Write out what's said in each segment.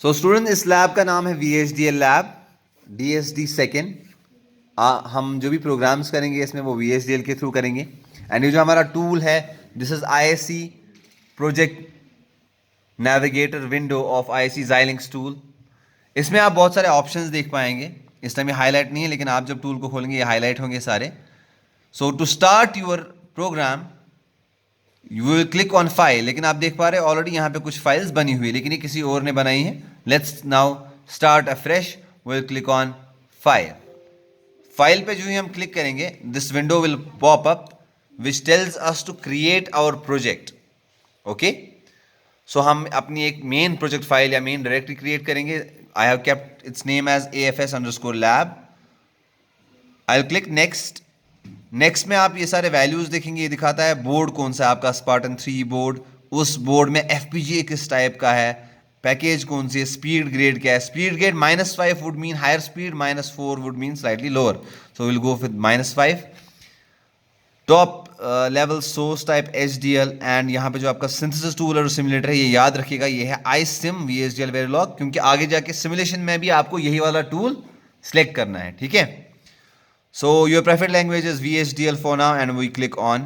So student, इस lab का नाम है VHDL लैब, DSD सेकेंड। हम जो भी प्रोग्राम्स करेंगे इसमें वो VHDL के थ्रू करेंगे। एंड ये जो हमारा टूल है, this is ISC project navigator window of ISC Xilinx tool. इसमें आप बहुत सारे ऑप्शंस देख पाएंगे। इस टाइम ये हाईलाइट नहीं है, लेकिन आप जब टूल को खोलेंगे ये हाईलाइट होंगे सारे। So to start your program you will click on file. लेकिन आप देख पा रहे हैं ऑलरेडी यहाँ पे कुछ फाइल्स बनी हुई है, लेकिन ये किसी और ने बनाई है। Let's now start afresh. Will click on file. File पे जो ही हम क्लिक करेंगे, this window will pop up which tells us to create our project. Okay, so हम अपनी एक मेन प्रोजेक्ट फाइल या मेन डायरेक्टरी क्रिएट करेंगे। I have kept its name as AFS_lab। I will click next. Next में आप ये सारे values देखेंगे। ये दिखाता है बोर्ड कौन सा है आपका, स्पार्टन 3 बोर्ड। उस बोर्ड में FPGA किस टाइप का है, पैकेज कौन सी है, स्पीड ग्रेड क्या है। Speed grade -5 would mean higher speed, -4 would mean slightly lower. So will go with -5। Top level source type HDL। And यहाँ पे जो आपका सिंथेसिस टूल और सिमुलेटर है, ये याद रखिएगा, ये है iSim VHDL Verilog, क्योंकि आगे जाके सिमुलेशन में भी आपको यही वाला टूल सिलेक्ट करना है। ठीक है, so your preferred language is VHDL for now and we click on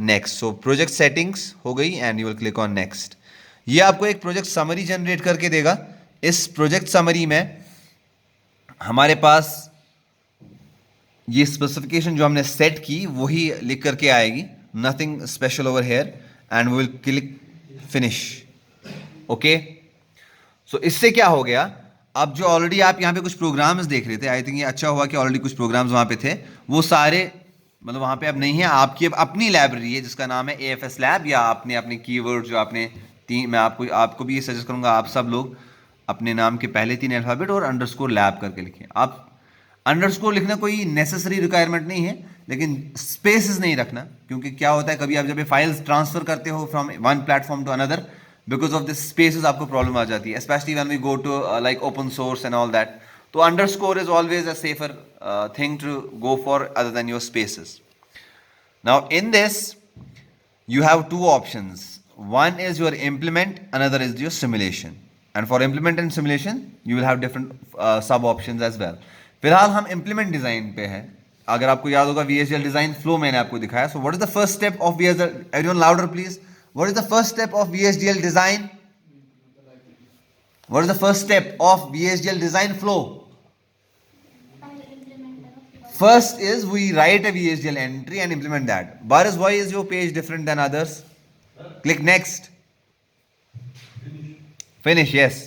next। so project settings हो गई and you will click on next। ये आपको एक प्रोजेक्ट समरी जनरेट करके देगा। इस प्रोजेक्ट समरी में हमारे पास ये स्पेसिफिकेशन जो हमने सेट की वही लिख करके आएगी, nothing special over here. And we will click finish. Okay, so इससे क्या हो गया, अब जो ऑलरेडी आप यहाँ पे कुछ प्रोग्राम्स देख रहे थे, आई थिंक ये अच्छा हुआ कि ऑलरेडी कुछ प्रोग्राम्स वहाँ पे थे, वो सारे मतलब वहाँ पे अब नहीं है। आपकी अब अपनी लाइब्रेरी है जिसका नाम है AFS लैब, या आपने अपने कीवर्ड जो आपने मैं आपको भी ये सजेस्ट करूँगा, आप सब लोग अपने नाम के पहले 3 अल्फ़ाबेट और _lab करके लिखें। आप अंडरस्कोर लिखना कोई नेसेसरी रिक्वायरमेंट नहीं है, लेकिन स्पेसेस नहीं रखना, क्योंकि क्या होता है कभी आप जब ये फाइल्स ट्रांसफर करते हो from one platform to another, because of this spaces आपको प्रॉब्लम आ जाती है, specially when we go to like open source and all that. तो underscore is always a safer thing to go for other than your spaces. Now in this you have two options. One is your implement, another is your simulation. And for implement and simulation, you will have different sub options as well. फिलहाल हम implement design पे हैं। अगर आपको याद होगा VHDL design flow मैंने आपको दिखाया। So what is the first step of VHDL? Everyone louder please. What is the first step of VHDL design? What is the first step of VHDL design flow? First is we write a VHDL entry and implement that. Baris, why is your page different than others? Click next. Finish, yes.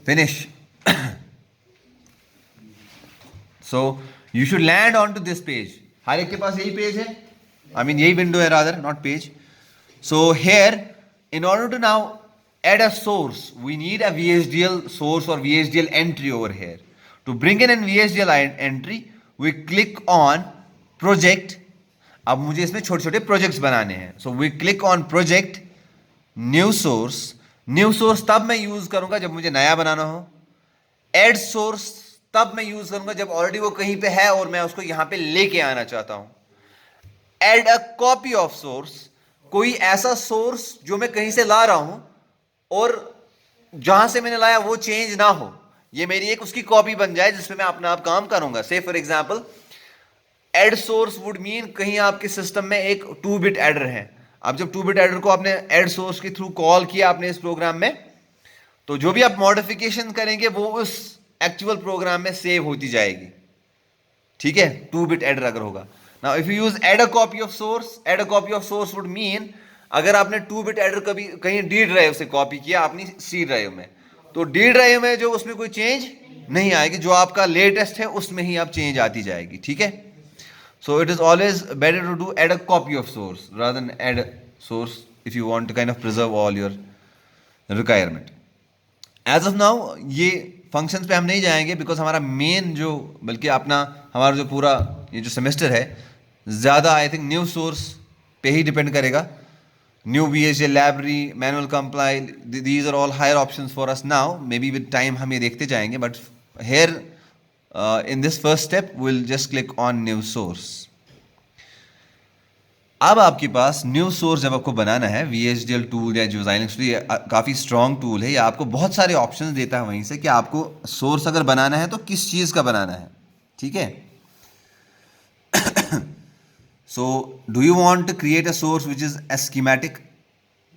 Finish. So you should land onto this page. हर एक के पास यही page है, I mean यही window है rather, not page. So here, in order to now add a source, we need a VHDL source or VHDL entry over here. To bring in an VHDL entry, we click on project. अब मुझे इसमें छोटे छोटे projects बनाने हैं। So we click on project, new source। New source तब मैं use करूंगा जब मुझे नया बनाना हो। एड सोर्स तब मैं यूज करूंगा जब ऑलरेडी वो कहीं पे है और मैं उसको यहां पे लेके आना चाहता हूं। Add a copy of source, कोई ऐसा सोर्स जो मैं कहीं से ला रहा हूं और जहां से मैंने लाया वो चेंज ना हो, ये मेरी एक उसकी कॉपी बन जाए जिसमें मैं अपना आप काम करूंगा। Say for example add source would mean कहीं आपके सिस्टम में एक 2-bit एडर है। अब जब 2-bit एडर को आपने एड सोर्स के थ्रू कॉल किया आपने इस प्रोग्राम में, तो जो भी आप मॉडिफिकेशन करेंगे वो उस एक्चुअल प्रोग्राम में सेव होती जाएगी। ठीक है, 2-bit एडर अगर होगा। Now if you use add a copy of source, add a copy of source would mean अगर आपने 2-bit एडर कभी कहीं डी ड्राइव से कॉपी किया अपनी C ड्राइव में, तो डी ड्राइव में जो उसमें कोई चेंज नहीं आएगी, जो आपका लेटेस्ट है उसमें ही आप चेंज आती जाएगी। ठीक है, so it is always better to do add a copy of source rather than add source if you want to kind of preserve all your requirement. As of now ये functions पे हम नहीं जाएंगे, because हमारा main जो बल्कि अपना हमारा जो पूरा ये जो सेमेस्टर है ज़्यादा आई थिंक न्यू सोर्स पे ही डिपेंड करेगा। New VHDL library, manual compile, these are all higher options for us now. Maybe with time हम ये देखते जाएंगे, but here in this first step we'll just click on new source. अब आपके पास new source जब आपको बनाना है, VHDL टूल या जो Xilinx टूल, ये काफ़ी स्ट्रॉन्ग टूल है, ये आपको बहुत सारे ऑप्शंस देता है वहीं से कि आपको सोर्स अगर बनाना है तो किस चीज़ का बनाना है, ठीक है। So do you want to create a source which is a schematic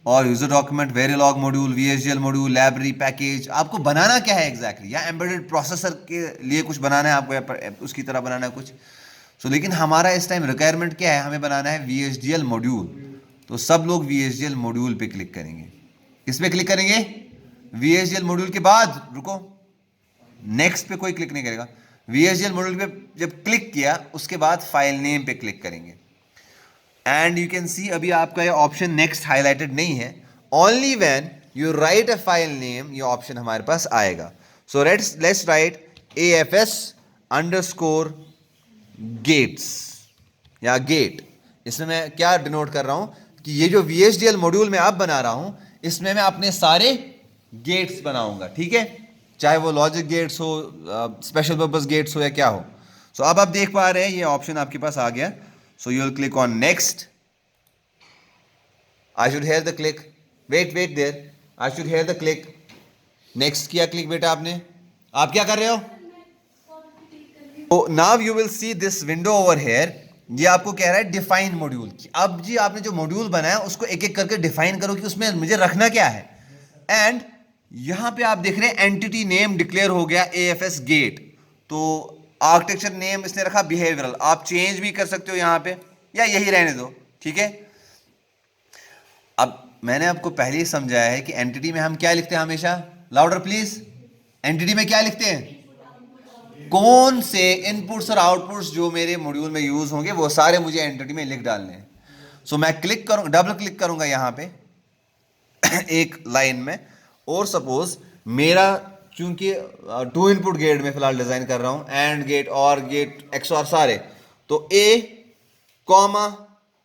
और user document, Verilog module, VHDL module, library package, आपको बनाना क्या है एग्जैक्टली, या एम्बेडेड प्रोसेसर के लिए कुछ बनाना है आपको, या उसकी तरह बनाना है कुछ। लेकिन हमारा इस टाइम रिक्वायरमेंट क्या है, हमें बनाना है VHDL मॉड्यूल। तो सब लोग VHDL मॉड्यूल पे क्लिक करेंगे। किस पे क्लिक करेंगे? VHDL मॉड्यूल के बाद रुको, नेक्स्ट पे कोई क्लिक नहीं करेगा। VHDL मॉड्यूल पे जब क्लिक किया उसके बाद फाइल नेम पे क्लिक करेंगे। एंड यू कैन सी अभी आपका ये ऑप्शन नेक्स्ट हाईलाइटेड नहीं है। Only when you right a file name ये ऑप्शन हमारे पास आएगा। सो लेट्स राइट AFS_गेट्स या गेट। इसमें मैं क्या डिनोट कर रहा हूं कि ये जो VHDL मॉड्यूल मैं अब बना रहा हूं इसमें मैं अपने सारे गेट्स बनाऊंगा, ठीक है, चाहे वो लॉजिक गेट्स हो, स्पेशल पर्पस गेट्स हो या क्या हो। सो अब आप देख पा रहे हैं ये ऑप्शन आपके पास आ गया। So you will click on next. I should hear the click, wait there, I should hear the click. Next किया क्लिक बेटा आपने, आप क्या कर रहे हो? Now you will see this window over here. ये आपको कह रहा है डिफाइन मॉड्यूल की। अब जी आपने जो मॉड्यूल बनाया उसको एक एक करके डिफाइन करो कि उसमें मुझे रखना क्या है। एंड यहां पे आप देख रहे हैं एंटिटी नेम डिक्लेयर हो गया AFS गेट। तो आर्किटेक्चर नेम इसने रखा बिहेवियरल, आप चेंज भी कर सकते हो यहां पे या यही रहने दो, ठीक है। अब मैंने आपको पहले ही समझाया है कि एंटिटी में हम क्या लिखते हैं हमेशा, लाउडर प्लीज, एंटिटी में क्या लिखते हैं, कौन से इनपुट्स और आउटपुट्स जो मेरे मॉड्यूल में यूज होंगे वो सारे मुझे एंटिटी में लिख डालने हैं। सो मैं क्लिक करूंगा, डबल क्लिक करूंगा यहां पे एक लाइन में, और सपोज मेरा चूंकि 2 इनपुट गेट में फिलहाल डिजाइन कर रहा हूं, एंड गेट, और गेट, XOR सारे, तो A,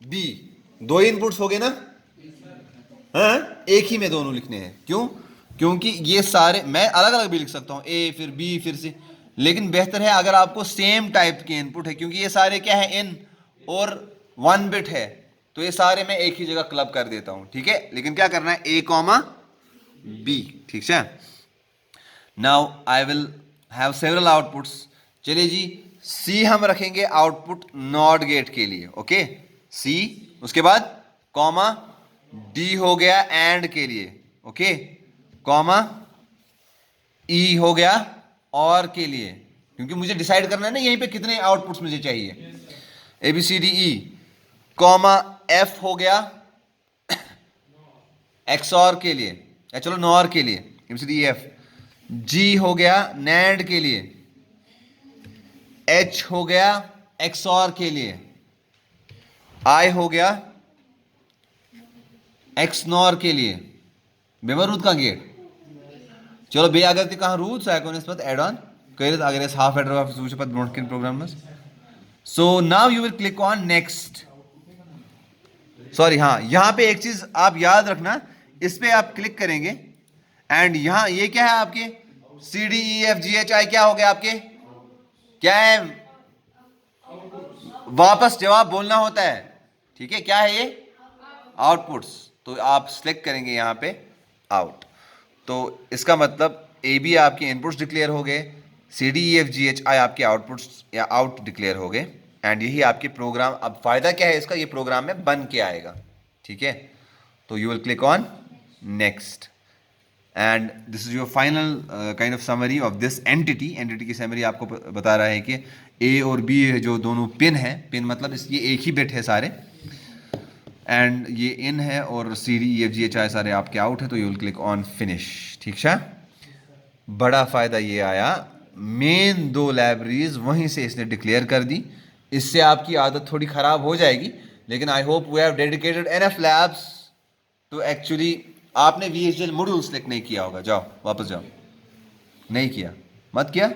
B 2 इनपुट्स हो गए ना, हाँ, एक ही में दोनों लिखने हैं। क्यों? क्योंकि ये सारे मैं अलग अलग भी लिख सकता हूं, A फिर B फिर C, लेकिन बेहतर है अगर आपको सेम टाइप के इनपुट है, क्योंकि ये सारे क्या है, इन और 1 बिट है, तो ये सारे मैं एक ही जगह क्लब कर देता हूं, ठीक है। लेकिन क्या करना है, A, B, ठीक है। Now I will have several outputs. चलिए जी, C हम रखेंगे आउटपुट नॉट गेट के लिए, ओके, C, उसके बाद कॉमा D हो गया एंड के लिए, ओके, कॉमा E हो गया और के लिए, क्योंकि मुझे डिसाइड करना है ना यहीं पे कितने आउटपुट्स मुझे चाहिए, ABCDE, कॉमा F हो गया XOR के लिए, या चलो नॉर के लिए, ABCDEF, G हो गया NAND के लिए, H हो गया XOR के लिए, I हो गया XNOR के लिए, बेमरूद का गेट। चलो बे अगर ती कहाँ रूल्स है कौन इस पर ऐड ऑन करित अगर इस हाफ एडर ऑफ सूच पर ब्रोड किन प्रोग्राम में। So now you will click on next. Sorry, हाँ, यहां पे एक चीज आप याद रखना, इस पे आप क्लिक करेंगे एंड यहां ये क्या है आपके CDEFGHI क्या हो गया आपके, क्या है, वापस जवाब बोलना होता है, ठीक है, क्या है ये, आउटपुट्स। तो आप सिलेक्ट करेंगे यहां पे आउट, तो इसका मतलब AB आपके इनपुट्स डिक्लेयर हो गए, CDEFGHI आपके आउटपुट्स या आउट डिक्लेयर हो गए, एंड यही आपके प्रोग्राम। अब फायदा क्या है इसका, ये प्रोग्राम में बन के आएगा, ठीक है। तो you will click on next and this is your final kind of summary of this entity की समरी आपको बता रहा है कि A और B जो दोनों पिन है, पिन मतलब ये एक ही बिट है सारे, एंड ये इन है, और CDEFGHI सारे आपके आउट है। तो you will click on finish, ठीक है। बड़ा फायदा ये आया, मेन 2 लाइब्रेरीज वहीं से इसने डिक्लेयर कर दी। इससे आपकी आदत थोड़ी खराब हो जाएगी, लेकिन I hope we have dedicated enough labs to actually. आपने VHDL मॉड्यूल सेलेक्ट नहीं किया होगा, जाओ वापस जाओ, नहीं किया, मत किया,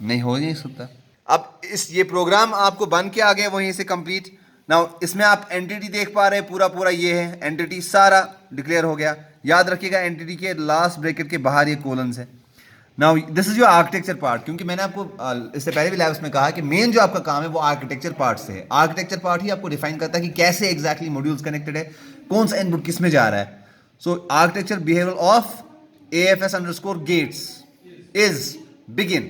नहीं हो नहीं सकता। अब ये प्रोग्राम आपको बन के आ गया वहीं से कंप्लीट। नाउ इसमें आप एंटिटी देख पा रहे हैं, पूरा ये है एंटिटी, सारा डिक्लेयर हो गया। याद रखिएगा एंटिटी के लास्ट ब्रैकेट के बाहर ये कोलन्स है। Now this is your architecture part, क्योंकि मैंने आपको इससे पहले भी लैब्स में कहा कि मेन जो आपका काम है वो आर्किटेक्चर पार्ट से है। आर्किटेक्चर पार्ट ही आपको डिफाइन करता है कि कैसे एग्जैक्टली मॉड्यूल्स कनेक्टेड है, कौन सा इनपुट किस में जा रहा है। So architecture behaviour of AFS_gates is begin.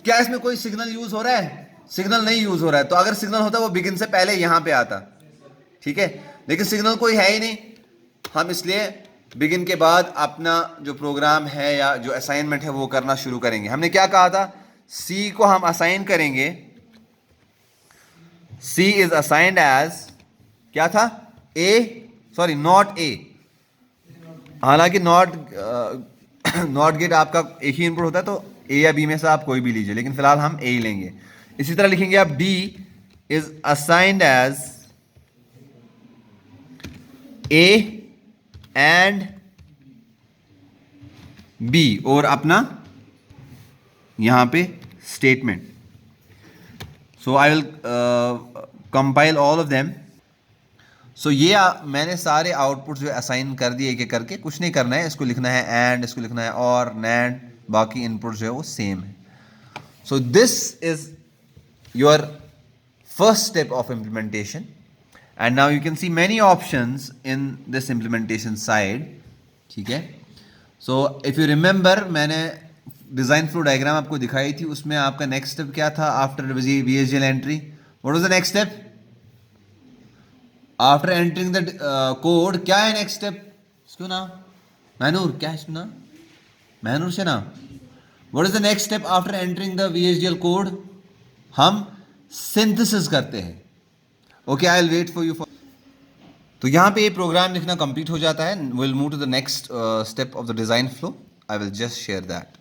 क्या इसमें कोई सिग्नल यूज हो रहा है? सिग्नल नहीं यूज हो रहा है। तो अगर सिग्नल होता वो बिगिन से पहले यहां पे आता, ठीक है, लेकिन सिग्नल कोई है ही नहीं। हम इसलिए बिगिन के बाद अपना जो प्रोग्राम है या जो असाइनमेंट है वो करना शुरू करेंगे। हमने क्या कहा था? सी को हम असाइन करेंगे, सी इज असाइंड एज क्या था? Not a. हालांकि नॉट गेट आपका एक ही इनपुट होता है, तो ए या बी में से आप कोई भी लीजिए, लेकिन फिलहाल हम ए ही लेंगे। इसी तरह लिखेंगे आप D is assigned as A and B, और अपना यहां पे statement. So I will compile all of them. So ये मैंने सारे आउटपुट जो असाइन कर दिए एक करके, कुछ नहीं करना है। इसको लिखना है एंड, इसको लिखना है और, नैंड, बाकी इनपुट जो है वो सेम है। So this is your first step of implementation, and now you can see many options in this implementation side, ठीक है। so if you remember, मैंने डिज़ाइन फ्लो डायग्राम आपको दिखाई थी, उसमें आपका नेक्स्ट स्टेप क्या था? After VHDL entry, what was the next step? After entering the code, क्या है नेक्स्ट स्टेप? इसको नाम मैनूर, क्या है इसको नाम? मैनूर से नाम। What is the next step after entering the VHDL code? हम सिंथेसिस करते हैं। Okay, I will wait for you for. तो यहाँ पे ये प्रोग्राम लिखना कंप्लीट हो जाता है। Will move to the next step of the design flow. I will just share that.